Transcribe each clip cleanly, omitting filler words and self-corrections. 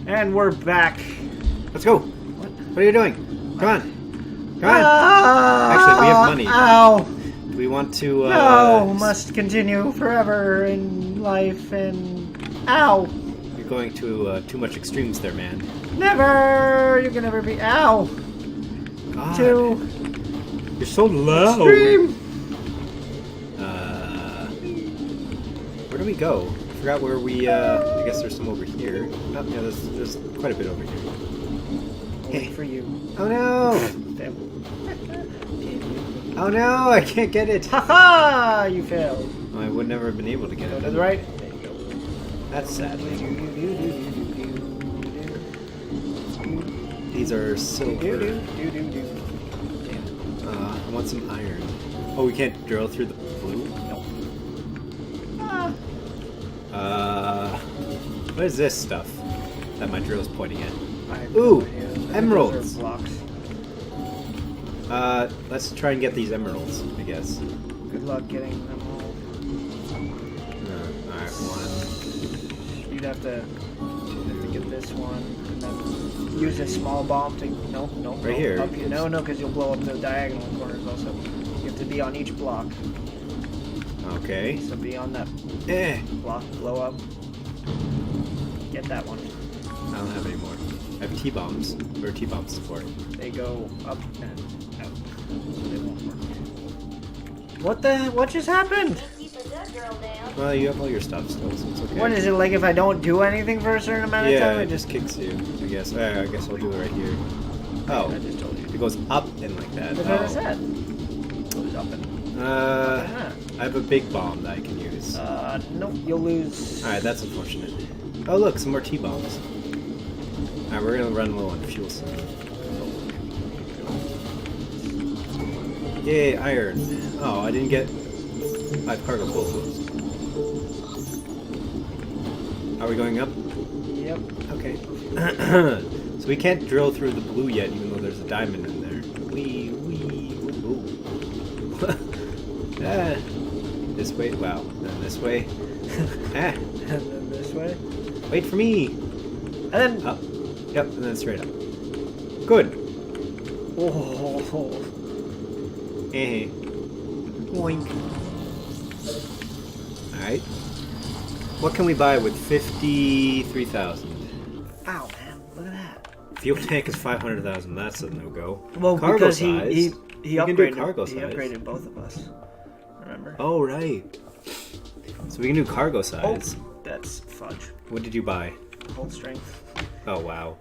And we're back. Let's go. What are you doing? Come on. Come on. Actually, we have money. Ow! Do we want to... No! Must continue forever in life and... Ow! You're going to too much extremes there, man. Never! You can never be... Ow! God. Too... You're so loud. Extreme! Where do we go? I forgot where we, I guess there's some over here. Oh, yeah, there's quite a bit over here. Hey, for you. Oh no! Oh no, I can't get it! Haha! You failed. Well, I would never have been able to get Go it. to the right. There you go. That's sad. These are silver. I want some iron. Oh, we can't drill through the blue? No. What is this stuff that my drill's pointing at? Ooh! Emeralds! Blocks. Let's try and get these emeralds, I guess. Good luck getting them all. Alright, one. You'd have to get this one, and then use a small bomb to... No. Right here. Up here. No, because you'll blow up the diagonal corners also. You have to be on each block. Okay. So be on that block, blow up. Get that one. I don't have any more. I have T-bombs. Where are T-bombs for? They go up and out. So they won't work. What just happened? Well, you have all your stuff still, so it's okay. What is it, like if I don't do anything for a certain amount of time? Yeah, it just kicks you, I guess. I guess I'll do it right here. Oh, I just told you. it goes up and like that. That's what I said. It was up and... I have a big bomb that I can use. Nope, you'll lose... Alright, that's unfortunate. Oh look, some more T-bombs. Alright, we're gonna run low on fuel soon. Yay, iron. Oh, I didn't get 5 cargo pulls. Are we going up? Yep. Okay. So we can't drill through the blue yet, even though there's a diamond in there. Ooh. This way? Wow. Then this way? And then this way. Wait for me! And then... Up. Yep, and then straight up. Good. Oh. Eh. Boink. Alright. What can we buy with 53,000? Ow, man. Look at that. Fuel tank is 500,000. That's a no-go. Well, cargo because size. he can do upgraded, cargo he size. upgraded both of us. Remember? Oh, right. So we can do cargo size. Oh, that's fudge. What did you buy? Hold strength. Oh, wow.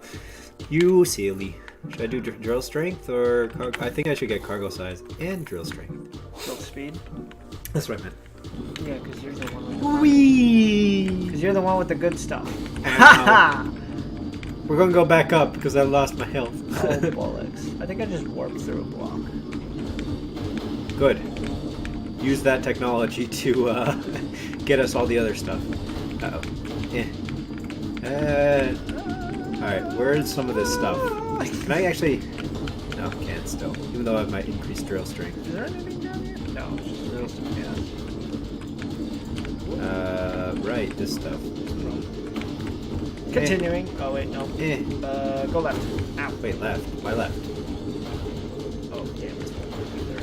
You silly. Should I do drill strength or cargo? I think I should get cargo size and drill strength. Drill speed? That's what I meant. Yeah, because you're the one with the... Whee! Because you're the one with the good stuff. Ow. We're gonna go back up because I lost my health. Oh, bollocks. I think I just warped through a block. Good. Use that technology to get us all the other stuff. Uh-oh. Alright, where's some of this stuff? Can I actually... No, can't still. Even though I have my increased drill strength. Is there anything down here? No, it's just real stuff. Yeah. Right, this stuff. Continuing. Oh, wait, no. Go left. Ow. Wait, left. Why left? Oh, damn, it's either.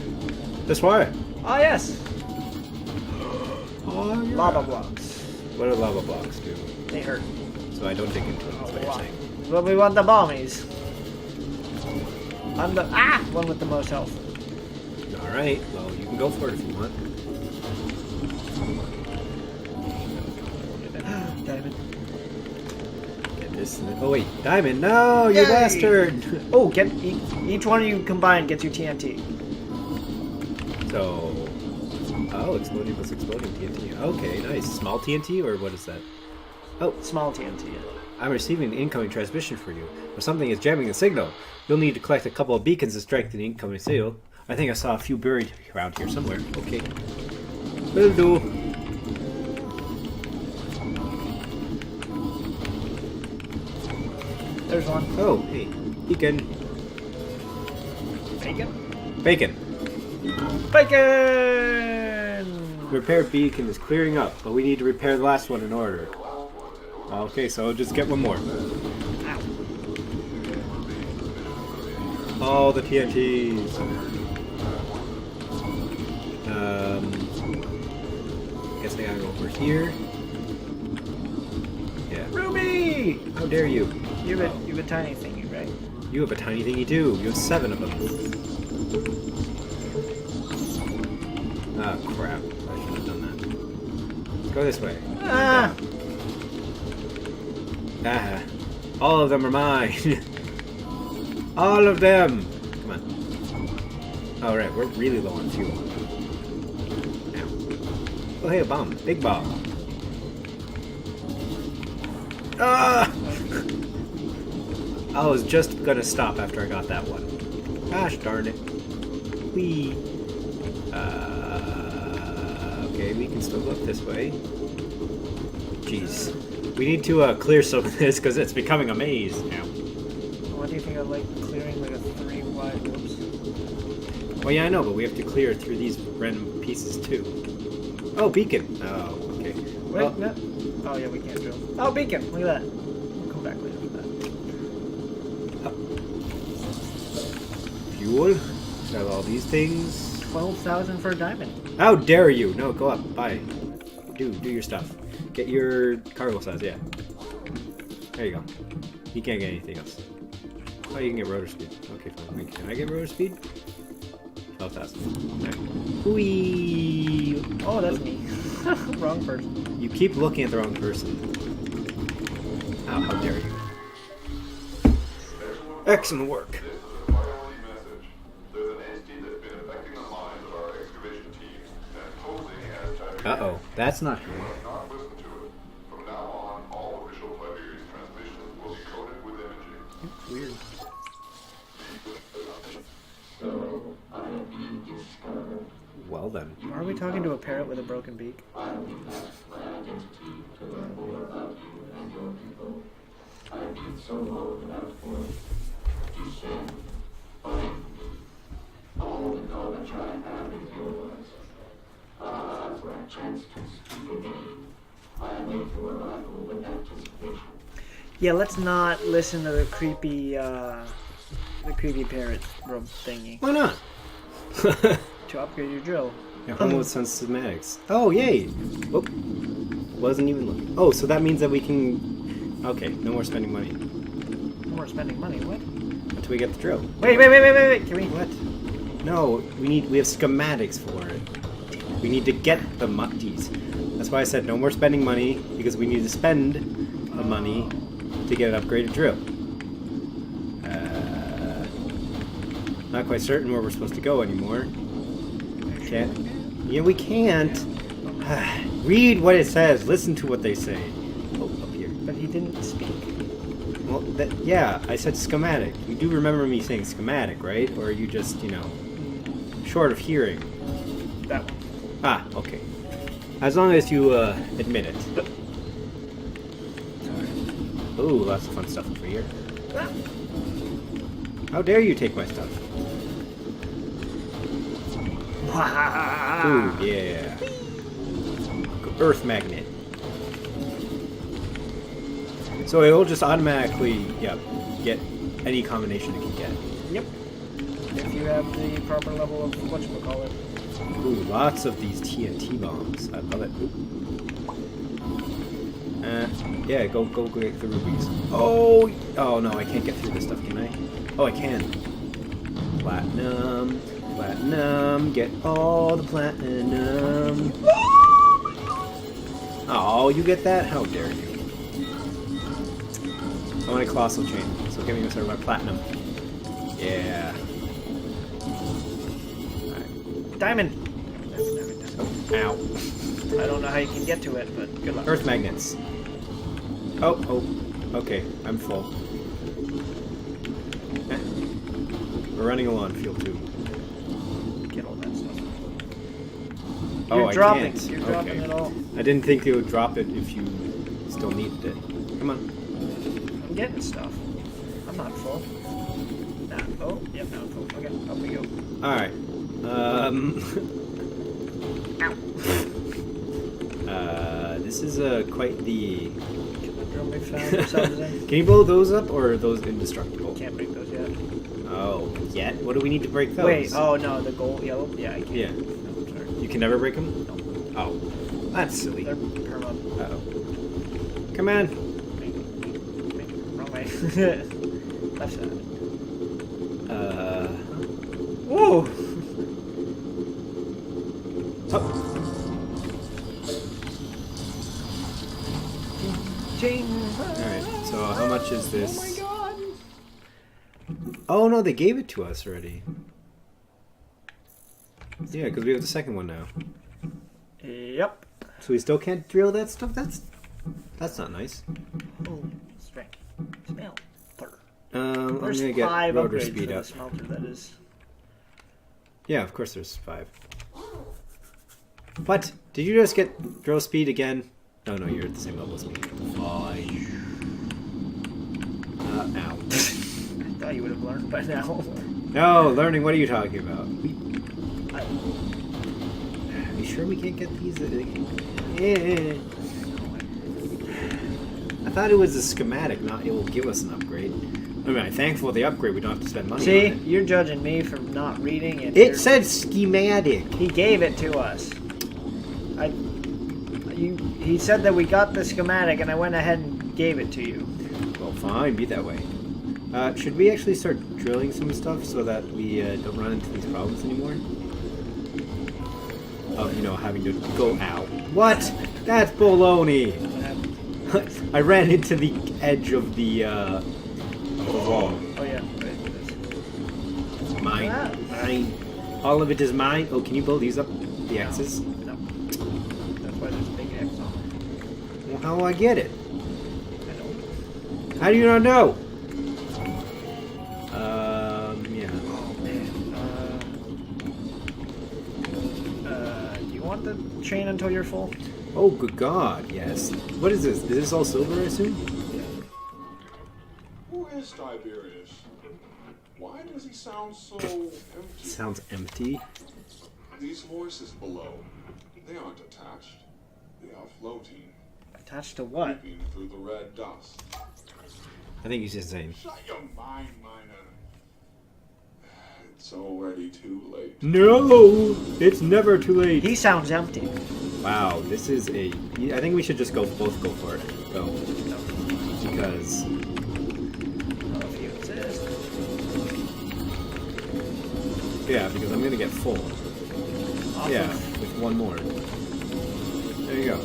This way! Oh, yes! Oh, yeah. Lava blocks. What do lava blocks do? They hurt. So I don't dig into it, that's what you're saying. But we want the bombies. I'm the one with the most health. Alright, well, you can go for it if you want. Diamond. Get this. Oh, wait. Diamond! No! You Yay! bastard! Oh, get each one of you combined gets you TNT. So... Oh, exploding plus exploding TNT. Okay, nice. Small TNT, or what is that? Oh, Small TNT. I'm receiving an incoming transmission for you. Or something is jamming the signal. You'll need to collect a couple of beacons to strengthen the incoming signal. I think I saw a few buried around here somewhere. Okay. Will do. There's one. Oh, hey. Beacon. Bacon? Bacon. Bacon! Repair beacon is clearing up, but we need to repair the last one in order. Okay, so just get one more. All the TNTs. Guess I gotta go over here. Yeah. Ruby! How dare you? You have a tiny thingy, right? You have a tiny thingy too. You have 7 of them. Ah, crap. I should have done that. Let's go this way. Ah! Ah. All of them are mine. All of them. Come on. All right, we're really low on fuel. Now. Oh, hey, a bomb. Big bomb. Ah! I was just gonna stop after I got that one. Gosh darn it. Whee. Okay, we can still go up this way. Jeez. We need to clear some of this because it's becoming a maze now. What do you think of like clearing like a 3 wide whoops? Well, yeah, I know, but we have to clear through these random pieces too. Oh, beacon. Oh, okay. Wait, Well, no. Oh yeah, we can't drill. Oh, beacon! Look at that. We'll come back later for that. fuel. Sell all these things. 12,000 for a diamond. How dare you? No, go up. Bye. Do your stuff. Get your cargo size, yeah. There you go. You can't get anything else. Oh, you can get rotor speed. Okay, fine. Can I get rotor speed? 12,000. Right. Whee! Oh, that's me. Wrong person. You keep looking at the wrong person. Oh, how dare you. Excellent work. Uh-oh, that's not good. It's weird. Well then. Why are we talking to a parrot with a broken beak? Yeah, let's not listen to the creepy parrot rope thingy. Why not? To upgrade your drill. Yeah, home with some schematics. Oh, yay! Oh, wasn't even looking. Oh, so that means that we can... Okay, no more spending money. No more spending money, what? Until we get the drill. Wait, can we... What? No, we have schematics for it. We need to get the mutties. That's why I said no more spending money, because we need to spend the money to get an upgraded drill. Not quite certain where we're supposed to go anymore. Can't. Yeah, we can't. Read what it says. Listen to what they say. Oh, up here. But he didn't speak. Well, yeah, I said schematic. You do remember me saying schematic, right? Or are you just, short of hearing? That one. Ah, okay. As long as you admit it. Ooh, lots of fun stuff over here. How dare you take my stuff? Ooh, yeah. Earth magnet. So it'll just automatically, get any combination it can get. Yep. If you have the proper level of whatchamacallit. Ooh, lots of these TNT bombs. I love it. Yeah, go get the rubies. Oh no, I can't get through this stuff, can I? Oh, I can. Platinum, get all the platinum. Oh, you get that? How dare you? I want a colossal chain, so give me sort of my platinum. Yeah. Alright. Diamond! Ow. I don't know how you can get to it, but good luck. Earth magnets. Oh, okay, I'm full. We're running low on fuel too. Get all that stuff. Oh, You're dropping. I can't. You're dropping it all. I didn't think it would drop it if you still needed it. Come on. I'm getting stuff. I'm not full. Nah. Oh, yep, now I'm full. Okay, up we go. Alright. This is quite the... Drill we found ourselves in. Can you blow those up, or are those indestructible? Can't break those yet. Oh, yet? What do we need to break those? Wait, oh no, the gold, yellow? Yeah, I can't. Yeah. No, sorry. You can never break them? No. Oh, that's silly. They're perma. Uh-oh. Come on. Wrong way. Left side. Whoa! Oh. Alright, so how much is this? Oh my god! Oh no, they gave it to us already. Yeah, because we have the second one now. Yep. So we still can't drill that stuff? That's not nice. Oh, strength. Smell. I'm There's gonna get 5 rotor upgrades speed for the up. smelter, that is. Yeah, of course there's 5. What? Did you just get drill speed again? Oh no, you're at the same level as me. Fine. Ow. I thought you would have learned by now. No, learning, what are you talking about? I, Are you sure we can't get these? Yeah. I thought it was a schematic, not it will give us an upgrade. I mean, I'm thankful for the upgrade, we don't have to spend money see, on it. you're judging me for not reading it. It said schematic. He gave it to us. He said that we got the schematic, and I went ahead and gave it to you. Well, fine, be that way. Should we actually start drilling some stuff so that we don't run into these problems anymore? Of, you know, having to go out. What? That's baloney! I ran into the edge of the wall. Oh yeah. Mine. Mine. All of it is mine. Oh, can you blow these up? The X's? No. That's why there's a big X on it. Well, how will I get it? I don't. How do you not know? Yeah. Oh man. Do you want the chain until you're full? Oh, good God, yes. What is this? Is this all silver, I assume? Who is Tiberius? Why does he sound so empty? Sounds empty. These voices below, they aren't attached. They are floating, Attached to what? creeping through the red dust. I think he's just saying. Shut your mind, miner. It's already too late. No! It's never too late. He sounds empty. Wow, this is a... I think we should just both go for it. Go. Because... Oh, if you exist. Yeah, because I'm gonna get full. Awesome. Yeah, with one more. There you go.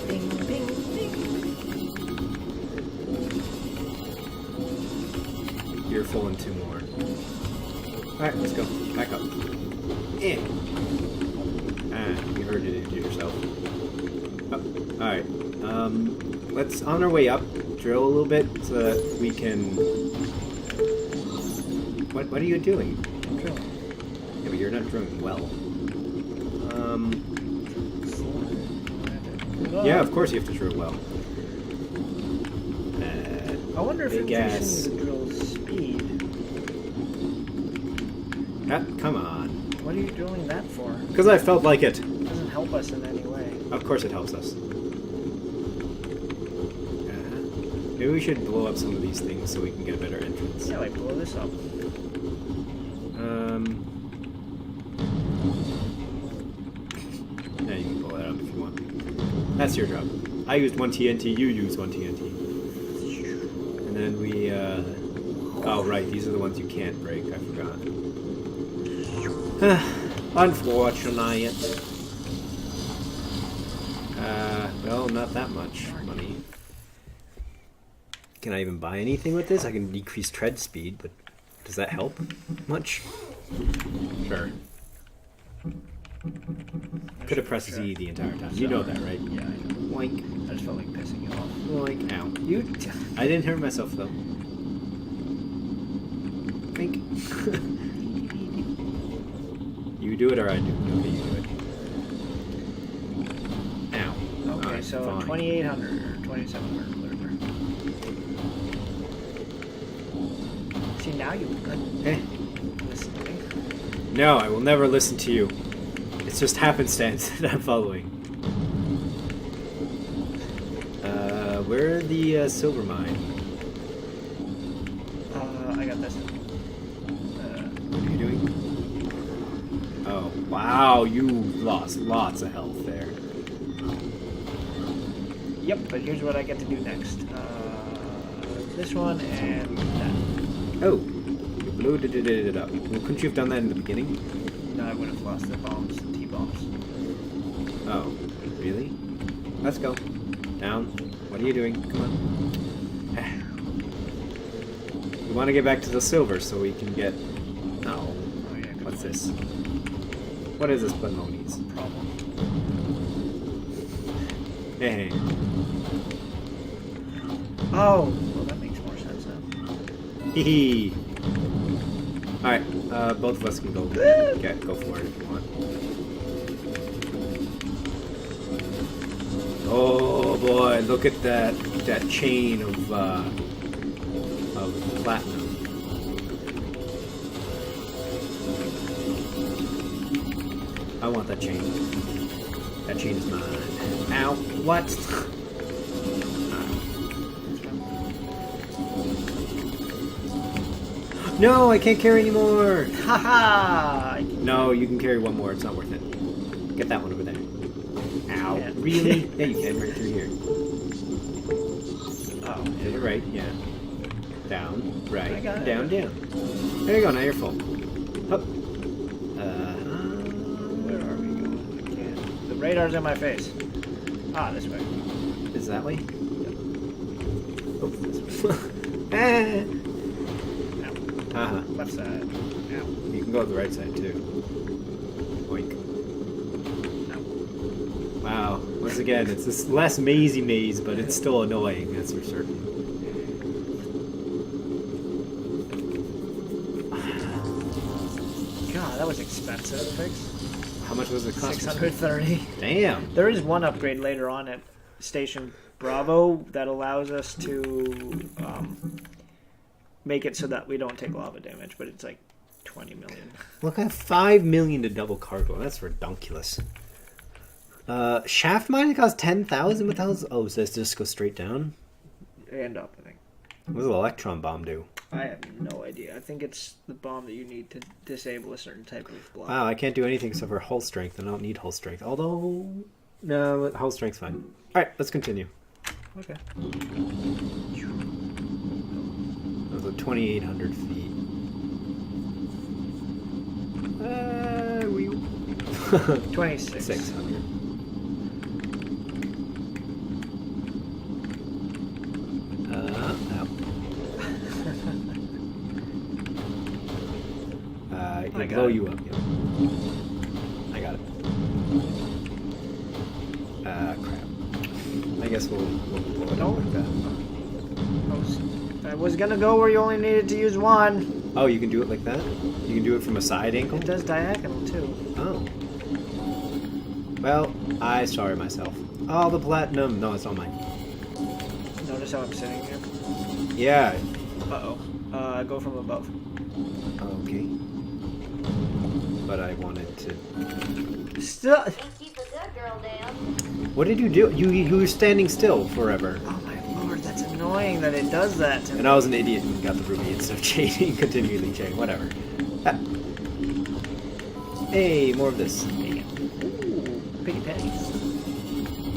Bing, bing, bing. You're full in 2 more. Alright, let's go. Back up. Yeah. You heard it into yourself. Oh, alright. Let's, on our way up, drill a little bit so that we can... What are you doing? I'm drilling. Yeah, but you're not drilling well. Yeah, of course you have to drill well. I wonder if Big increasing the drill's speed. Come on. What are you drilling that for? Because I felt like it. It doesn't help us in any way. Of course it helps us. Maybe we should blow up some of these things so we can get a better entrance. Yeah, like blow this up. Yeah, you can blow that up if you want. That's your job. I used 1 TNT, you use 1 TNT. And then we, oh right, these are the ones you can't break, I forgot. Unfortunate. Well, not that much money. Can I even buy anything with this? I can decrease tread speed, but does that help much? Sure. Could have pressed Z the entire time. You know that, right? Yeah, I know. Oink. I just felt like pissing you off. Oink. Ow. I didn't hurt myself, though. Oink. You do it or I do it. Okay, you do it. Ow. Okay, Alright, so fine. 2,800 or 2,700, whatever. See, now you could Eh. listen to me. No, I will never listen to you. It's just happenstance that I'm following. Where are the silver mine? I got this. What are you doing? Oh, wow, you lost lots of health there. Yep, but here's what I get to do next. This one and that. Oh, you blew it up. Well, couldn't you have done that in the beginning? No, I would have lost the bombs, the T-bombs. Oh, really? Let's go. Down. What are you doing? Come on. We want to get back to the silver so we can get... No. Oh, yeah, What's this? What is this Baloney's? problem? Hey. Oh, well, that makes more sense now. Hee. Alright, both of us can go. Okay, go for it if you want. Oh boy, look at that chain of platinum. I want that chain. That chain is mine. Ow! What? No, I can't carry anymore. Haha! No, you can carry one more. It's not worth it. Get that one over there. Ow! Yeah. Really? Yeah, you can right through here. Oh, To the right, yeah. Down, right, I got it. down, down. There you go. Now you're full. Up. Where are we going? I can't. The radar's in my face. Ah, this way. Is that way? Yep. Oh, this way. Ah. Ow. Uh-huh. Left side. Ow. You can go to the right side too. Oink. Ow. Wow. Once again, it's this less mazy maze, but it's still annoying, that's for certain. God, that was expensive to fix. How much was it cost? 630. Damn. There is one upgrade later on at Station Bravo that allows us to make it so that we don't take lava damage, but it's like 20 million. Look at 5 million to double cargo. That's redonkulous. Shaft mining costs 10,000. What the hell is... Oh, so this just goes straight down? And up, I think. What does an electron bomb do? I have no idea. I think it's the bomb that you need to disable a certain type of block. Wow, I can't do anything except for hull strength. I don't need hull strength. Although... No, hull strength's fine. Alright, let's continue. Okay. That was 2,800 feet. We... 26. 600. Ow. I It'll blow got it. you up. Yep. I got it. Crap. I guess we'll blow it up like that. I was gonna go where you only needed to use one. Oh, you can do it like that? You can do it from a side angle? It does diagonal too. Oh. Well, I sorry myself. Oh, the platinum. No, it's not mine. Notice how I'm sitting here? Yeah. Uh-oh. Go from above. Okay. But I wanted to... Still... Keep a good girl down. What did you do? You were standing still forever. Oh my lord, that's annoying that it does that to me. And I was an idiot and got the ruby instead of chaining, continually chain, whatever. Ah. Hey, more of this. Ooh, piggy patties.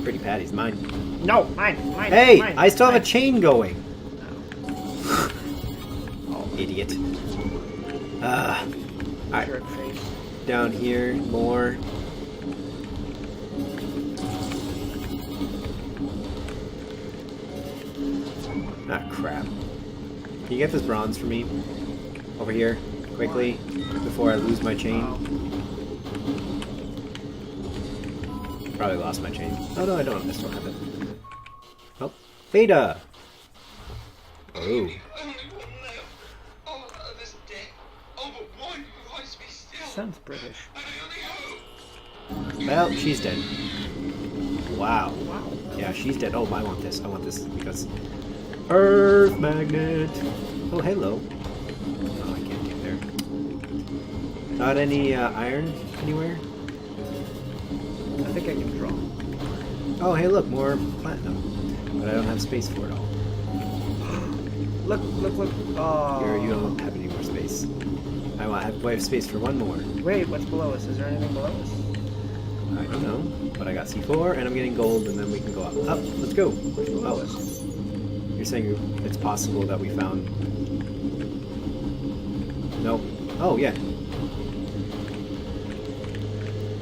Pretty patties, mine. No, mine. Hey, mine, I still have mine. a chain going. Oh, Oh, idiot. Alright, jerk face. down here, more. Ah, crap. Can you get this bronze for me? Over here, quickly, before I lose my chain. Probably lost my chain. Oh no, I don't. I still have it. Oh, Theta! Oh. Sounds British. Well, she's dead. Wow. Wow. Yeah, she's dead. Oh, I want this. I want this because... Earth magnet! Oh, hello. Oh, I can't get there. Not any iron anywhere? I think I can draw. Oh, hey, look, more platinum. But I don't have space for it all. Look, look, look. Oh. You don't have any more space. We have space for one more. Wait, what's below us? Is there anything below us? I don't know, but I got C4 and I'm getting gold, and then we can go up. Up, let's go. What's below us? You're saying it's possible that we found... Nope. Oh, yeah.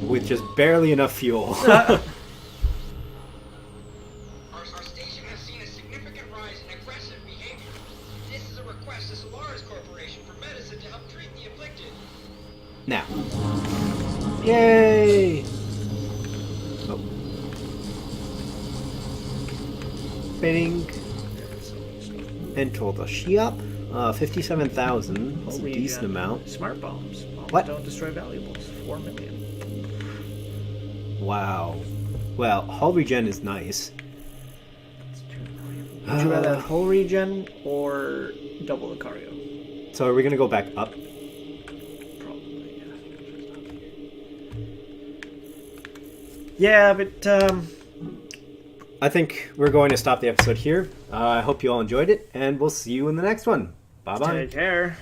With just barely enough fuel. Our station has seen a significant rise in aggressive behavior. This is a request to Solaris Corporation for medicine to help treat the afflicted. Now. Yay! Oh. Bing. Enter the shop. 57,000. That's a Regen. decent amount. Smart bombs. Bombs What? don't destroy valuables. 4 million. Wow. Well, hull regen is nice. Would you rather have hull regen or double the cargo? So are we gonna go back up? Probably, yeah. Yeah, but I think we're going to stop the episode here. I hope you all enjoyed it, and we'll see you in the next one. Bye bye. take care.